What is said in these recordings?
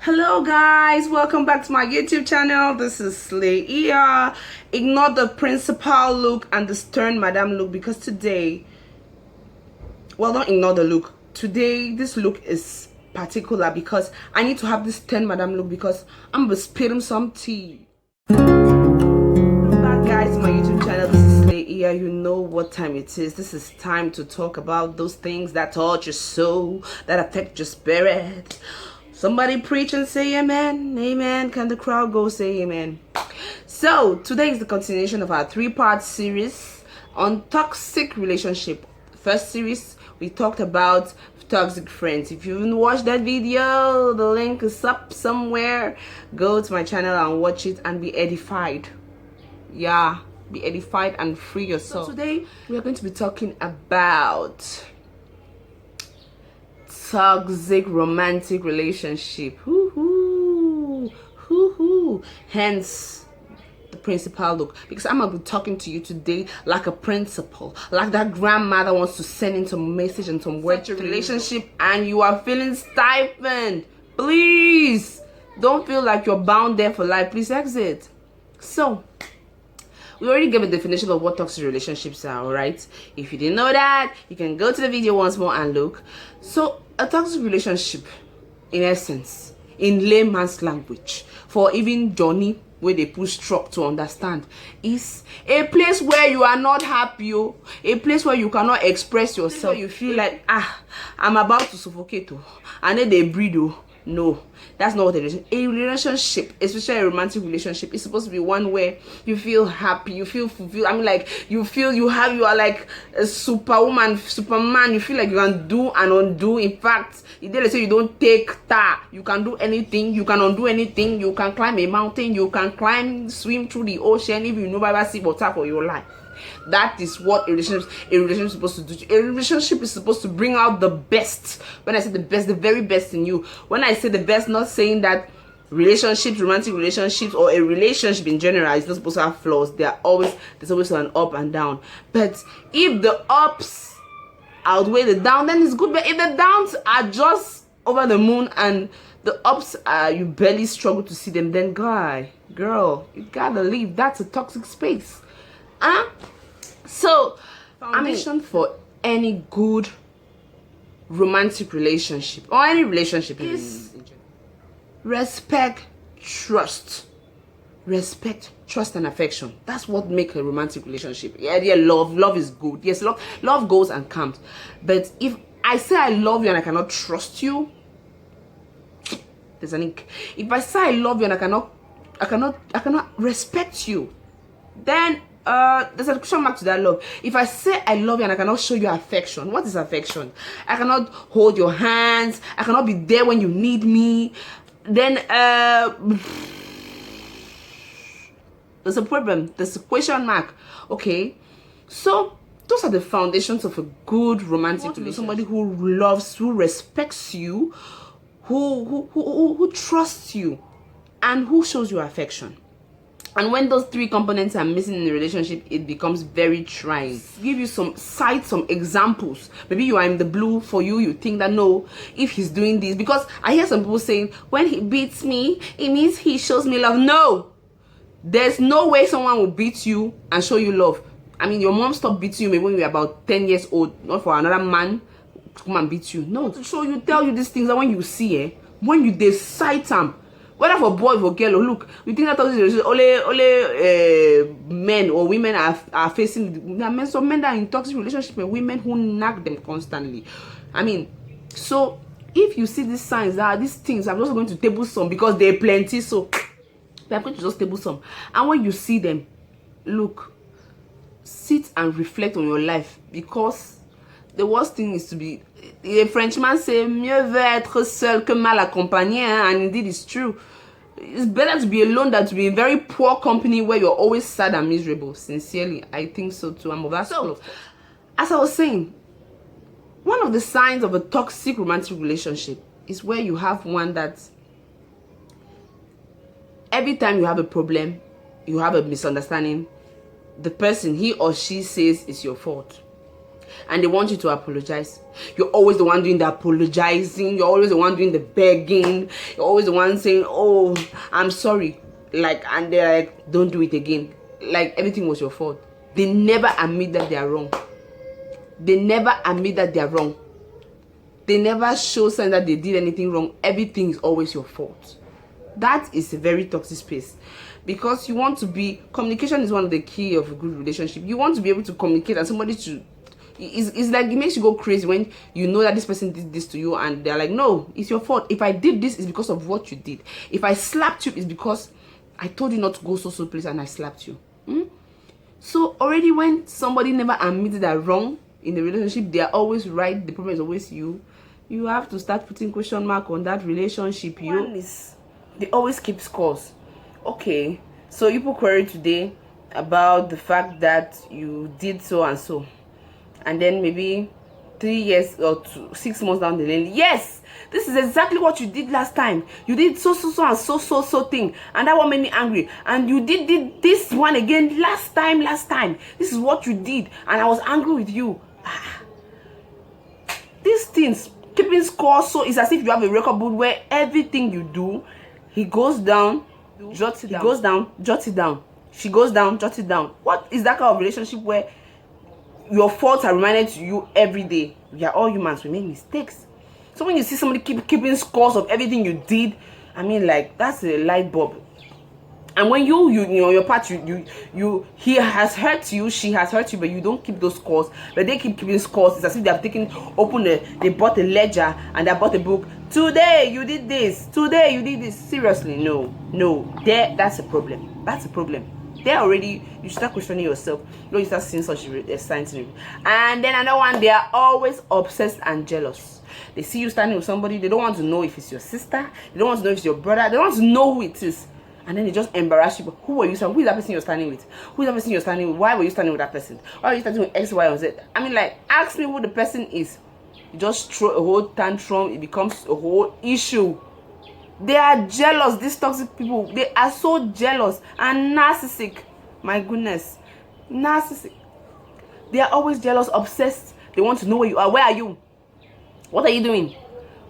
Hello guys, welcome back to my YouTube channel. This is Slay. Ignore the principal look and the stern madam look because today, well, don't ignore the look. Today this look is particular because I need to have this stern madam look because I'm gonna spilling some tea. Welcome back guys to my YouTube channel. This is Slay. You know what time it is. This is time to talk about those things that touch your soul, that affect your spirit. Somebody preach and say amen. Amen. Can the crowd go say amen? So today is the continuation of our three-part series on toxic relationship. First series we talked about toxic friends. If you haven't watched that video, the link is up somewhere. Go to my channel and watch it and be edified. Yeah, be edified and free yourself. So today we are going to be talking about toxic romantic relationship. Hence the principal look, because I'm gonna be talking to you today like a principal, like that grandmother wants to send in some message and some word to relationship and you are feeling stifled. Please don't feel like you're bound there for life. Please exit. So we already gave a definition of what toxic relationships are, alright? If you didn't know that, you can go to the video once more and look. So a toxic relationship, in essence, in layman's language, for even Johnny, where they push truck to understand, is a place where you are not happy, a place where you cannot express yourself. You feel like, I'm about to suffocate, and then they breathe. No, that's not what a relationship, especially a romantic relationship, is supposed to be one where you feel happy, you feel fulfilled. I mean, like, you feel you are like a superwoman, superman. You feel like you can do and undo. In fact, if they say you don't take you can do anything, you can undo anything, you can climb a mountain, you can swim through the ocean if you know never see water for your life. That is what a relationship is supposed to do. A relationship is supposed to bring out the best. When I say the best, the very best in you. When I say the best, not saying that relationships, romantic relationships, or a relationship in general is not supposed to have flaws. There's always an up and down. But if the ups outweigh the down, then it's good. But if the downs are just over the moon and the ups you barely struggle to see them, then girl, you gotta leave. That's a toxic space. So foundation for any good romantic relationship or any relationship is respect, trust, and affection. That's what makes a romantic relationship. Yeah, love is good. Yes, love goes and comes. But if I say I love you and I cannot trust you, there's an ink. If I say I love you and I cannot respect you, then there's a question mark to that love. If I say I love you and I cannot show you affection, what is affection? I cannot hold your hands, I cannot be there when you need me, then there's a problem, there's a question mark. Okay, so those are the foundations of a good romantic relationship. Somebody who loves, who respects you, who trusts you, and who shows you affection. And when those three components are missing in a relationship, it becomes very trying. Give you some examples. Maybe you are in the blue. For you think that no, if he's doing this, because I hear some people saying when he beats me, it means he shows me love. No, there's no way someone will beat you and show you love. I mean, your mom stopped beating you maybe when you were about 10 years old, not for another man to come and beat you. No, to show you, tell you these things that when you see, when you decide them. Whether for boy or girl, or look, we think that only men or women are facing. There are men, some men that are in toxic relationship and women who nag them constantly. I mean, so if you see these signs, these things, I'm just going to table some because they're plenty. So I'm going to just table some. And when you see them, look, sit and reflect on your life, because the worst thing is to be. A Frenchman say, mieux vaut être seul que mal accompagné, and indeed it's true. It's better to be alone than to be in very poor company where you're always sad and miserable. Sincerely, I think so too. I'm of that school. As I was saying, one of the signs of a toxic romantic relationship is where you have one that every time you have a problem, you have a misunderstanding, the person, he or she, says it's your fault. and they want you to apologize. You're always the one doing the apologizing. You're always the one doing the begging. You're always the one saying, oh, I'm sorry. Like, and they're like, don't do it again. Like, everything was your fault. They never admit that they are wrong. They never admit that they are wrong. They never show sign that they did anything wrong. Everything is always your fault. That is a very toxic space, because you want to be, communication is one of the key of a good relationship. You want to be able to communicate, and somebody to, it's like, it makes you go crazy when you know that this person did this to you and they're like, no, it's your fault. If I did this, it's because of what you did. If I slapped you, it's because I told you not to go so place and I slapped you. So already when somebody never admits they're wrong in the relationship, they are always right, the problem is always you. You have to start putting question mark on that relationship. They always keep scores. Okay, so you put query today about the fact that you did so and so, and then maybe 3 years or 6 months down the lane, yes, this is exactly what you did last time. You did so and so thing, and that one made me angry. And you did this one again last time. This is what you did, and I was angry with you. These things, keeping score, so it's as if you have a record book where everything you do, he goes down, jots it down. He goes down, jots it down. She goes down, jots it down. What is that kind of relationship where your faults are reminded to you every day? We are all humans, we make mistakes. So when you see somebody keeping scores of everything you did, I mean, like, that's a light bulb. And when you know your part, he has hurt you, she has hurt you, but you don't keep those scores, but they keep keeping scores. It's as if they have they bought a ledger and they bought a book. Today you did this, today you did this. Seriously, no, that's a problem. That's a problem. There already, you start questioning yourself. You start seeing such signs. And then another one, they are always obsessed and jealous. They see you standing with somebody, they don't want to know if it's your sister, they don't want to know if it's your brother, they don't want to know who it is. And then they just embarrass you. Who are you? Who is that person you're standing with? Who is that person you're standing with? Why were you standing with that person? Why are you standing with X, Y, or Z? I mean, like, ask me who the person is. You just throw a whole tantrum. It becomes a whole issue. They are jealous. These toxic people, they are so jealous and narcissistic. My goodness. Narcissistic. They are always jealous, obsessed. They want to know where you are. Where are you? What are you doing?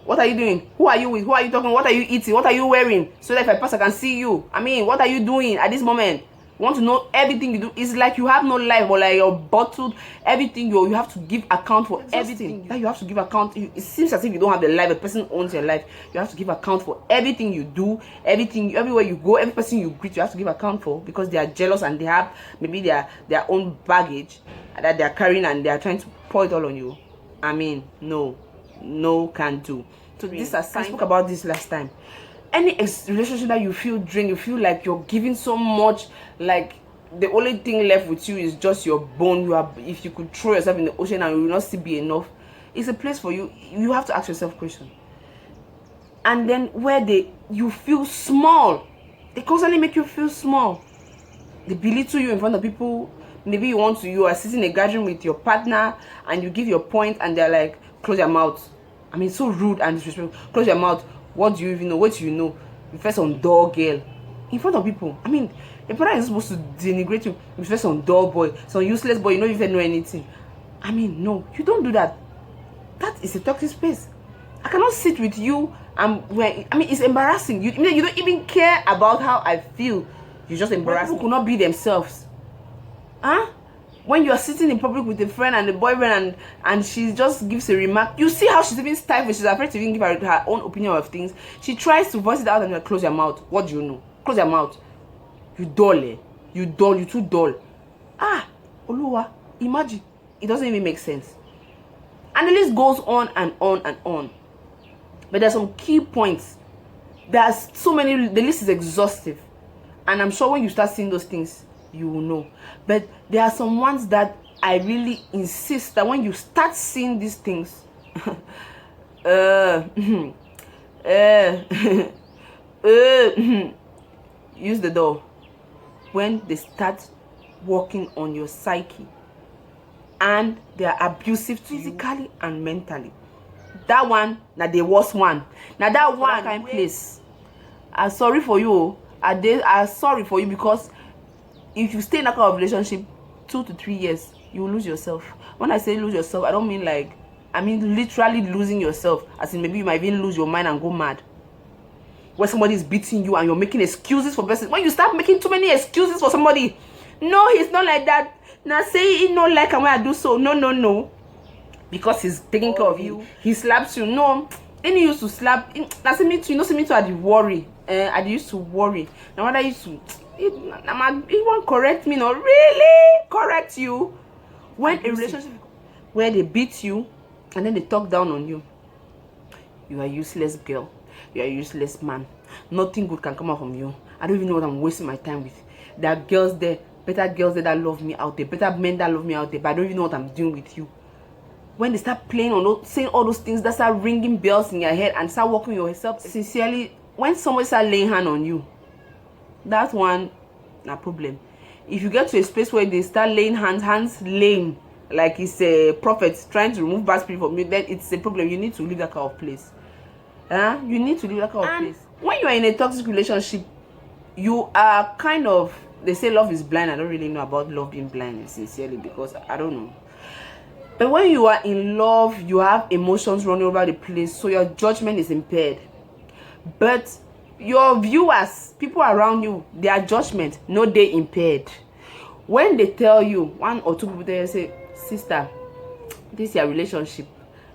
What are you doing? Who are you with? Who are you talking? What are you eating? What are you wearing? So that if I pass, I can see you. I mean, what are you doing at this moment? You want to know everything you do. It's like you have no life, or like you're bottled. Everything you have to give account for. Everything that you have to give account. It seems as if you don't have the life. A person owns your life. You have to give account for everything you do, everything, everywhere you go, every person you greet. You have to give account for, because they are jealous and they have maybe their own baggage that they are carrying, and they are trying to pour it all on you. I mean, no, can do. So this, I spoke about this last time. Any relationship that you feel drained, you feel like you're giving so much, like the only thing left with you is just your bone. If you could throw yourself in the ocean and you will not still be enough, it's a place for you. You have to ask yourself questions. And then where you feel small, they constantly make you feel small. They belittle you in front of people. Maybe you are sitting in a gathering with your partner and you give your point and they're like, close your mouth. I mean, so rude and disrespectful. Close your mouth. What do you even know? What do you know? You first on door girl in front of people. I mean, the partner is supposed to denigrate you. You first on door boy, some useless boy. You don't even know anything. I mean, no, you don't do that. That is a toxic space. I cannot sit with you and it's embarrassing. You don't even care about how I feel. You just embarrass. People could not be themselves. Huh? When you are sitting in public with a friend and a boyfriend and she just gives a remark, you see how she's even stifled. She's afraid to even give her own opinion of things. She tries to voice it out and you're like, close your mouth. What do you know? Close your mouth. You dull, eh? You too dull. Oluwa, imagine. It doesn't even make sense. And the list goes on and on and on. But there's some key points. There's so many, the list is exhaustive. And I'm sure when you start seeing those things, you will know. But there are some ones that I really insist that when you start seeing these things, use the door. When they start working on your psyche and they are abusive physically and mentally, that one, now the worst one. Now that one kind place, I'm sorry for you. I'm sorry for you, because if you stay in that kind of relationship 2 to 3 years, you will lose yourself. When I say lose yourself, I don't mean like, I mean literally losing yourself, as in maybe you might even lose your mind and go mad. Where somebody is beating you and you're making excuses for person. When you start making too many excuses for somebody, no, he's not like that. Now say he not like and when I do so. No. Because he's taking care of you. He slaps you. No. Then he used to slap. Now see me too. You know, see me too. I did worry. I used to worry. Now what I used to, he won't correct me. No, really correct you. When a relationship where they beat you and then they talk down on you, you are a useless girl. You are a useless man. Nothing good can come out from you. I don't even know what I'm wasting my time with. There are girls there, better girls there that love me out there, better men that love me out there, but I don't even know what I'm doing with you. When they start playing on those, saying all those things, that start ringing bells in your head and start walking yourself sincerely, when somebody start laying hand on you, that's one problem. If you get to a space where they start laying hands laying like it's a prophet trying to remove bad spirit from you, then it's a problem. You need to leave that kind of place. You need to leave that kind of place. When you are in a toxic relationship, you are kind of, they say love is blind. I don't really know about love being blind, sincerely, because I don't know. But when you are in love, you have emotions running over the place, so your judgment is impaired. But your viewers, people around you, their judgment, no, they impaired. When they tell you, one or two people there say, sister, this is your relationship.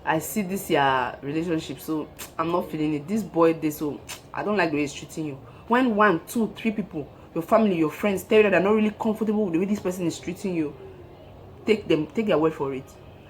I see this your relationship, so I'm not feeling it. This boy, so I don't like the way he's treating you. When 1, 2, 3 people, your family, your friends, tell you that they're not really comfortable with the way this person is treating you, take their word for it,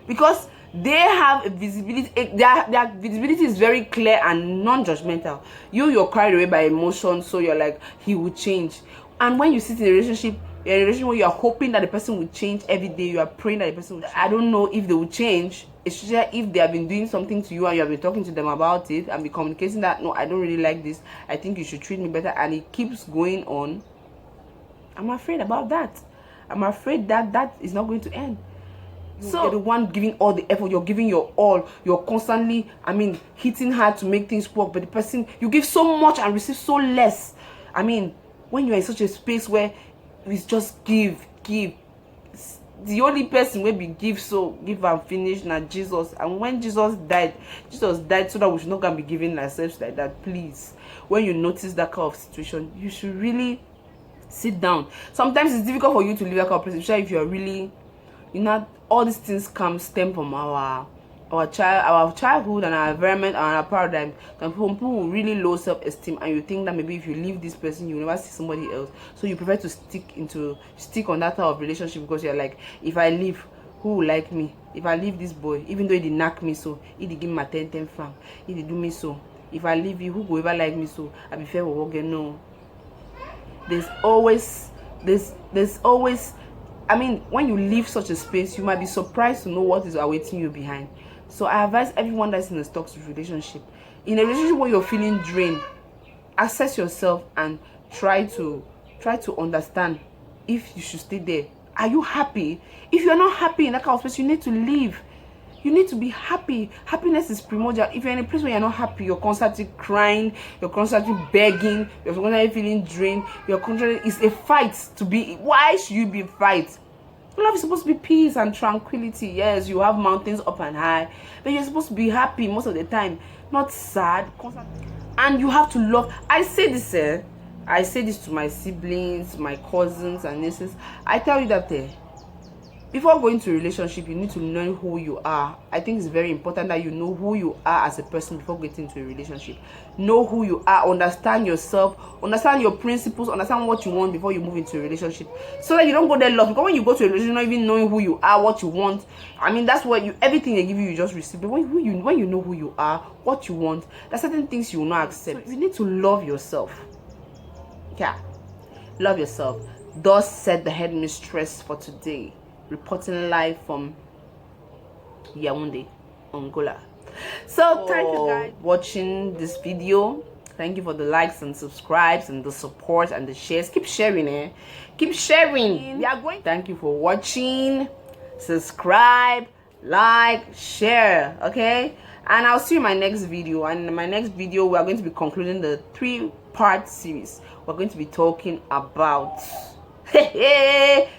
because they have a visibility. Their visibility is very clear and non-judgmental. You're carried away by emotion, so you're like, he will change. And when you sit in a relationship, you're in a relationship where you are hoping that the person will change every day, you are praying that the person will change. I don't know if they will change, especially if they have been doing something to you and you have been talking to them about it and be communicating that, no, I don't really like this, I think you should treat me better, and it keeps going on. I'm afraid about that. I'm afraid that that is not going to end. So you're the one giving all the effort, you're giving your all, you're constantly, hitting hard to make things work, but the person, you give so much and receive so less. When you're in such a space where it's just give, the only person will be give and finish now Jesus. And when Jesus died so that we should not gonna be giving ourselves like that. Please, when you notice that kind of situation, you should really sit down. Sometimes it's difficult for you to leave that kind of place, especially if you're really, all these things stem from our childhood and our environment and our paradigm. Some people will really low self-esteem, and you think that maybe if you leave this person, you will never see somebody else, so you prefer to stick on that type of relationship, because you're like, if I leave, who will like me? If I leave this boy, even though he did knock me so, he did give me my 10 francs, he did do me so, if I leave you, who will ever like me? So I be fair with again. No, there's always when you leave such a space, you might be surprised to know what is awaiting you behind. So I advise everyone that's in a toxic relationship, in a relationship where you're feeling drained, assess yourself and try to understand if you should stay there. Are you happy? If you're not happy in that kind of space, you need to leave. You need to be happy. Happiness is primordial. If you're in a place where you're not happy, you're constantly crying, you're constantly begging, you're constantly feeling drained, it's a fight to be. Why should you be fight? Love is supposed to be peace and tranquility. Yes, you have mountains up and high, but you're supposed to be happy most of the time, not sad. And you have to love. I say this to my siblings, my cousins and nieces. I tell you that before going to a relationship, you need to know who you are. I think it's very important that you know who you are as a person before getting into a relationship. Know who you are, understand yourself, understand your principles, understand what you want before you move into a relationship, so that you don't go there lost. Because when you go to a relationship not even knowing who you are, what you want, that's what everything they give you just receive. But when you know who you are, what you want, there's certain things you will not accept. So you need to love yourself. Yeah, love yourself. Thus said the headmistress for today, reporting live from Yaoundé, Angola. So thank you guys for watching this video. Thank you for the likes and subscribes and the support and the shares. Keep sharing, keep sharing. We are going. Thank you for watching. Subscribe, like, share, okay? And I'll see you in my next video. And in my next video, we are going to be concluding the 3-part series. We're going to be talking about okay,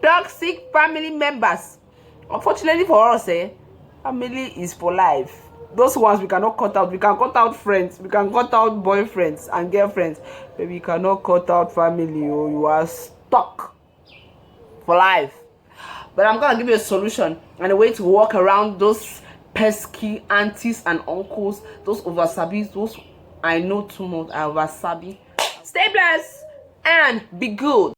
toxic family members. Unfortunately for us, family is for life. Those ones we cannot cut out. We can cut out friends, we can cut out boyfriends and girlfriends, but we cannot cut out family. Oh, you are stuck for life. But I'm gonna give you a solution and a way to walk around those pesky aunties and uncles, those oversabis, those I know too much, I oversabi. Stay blessed and be good.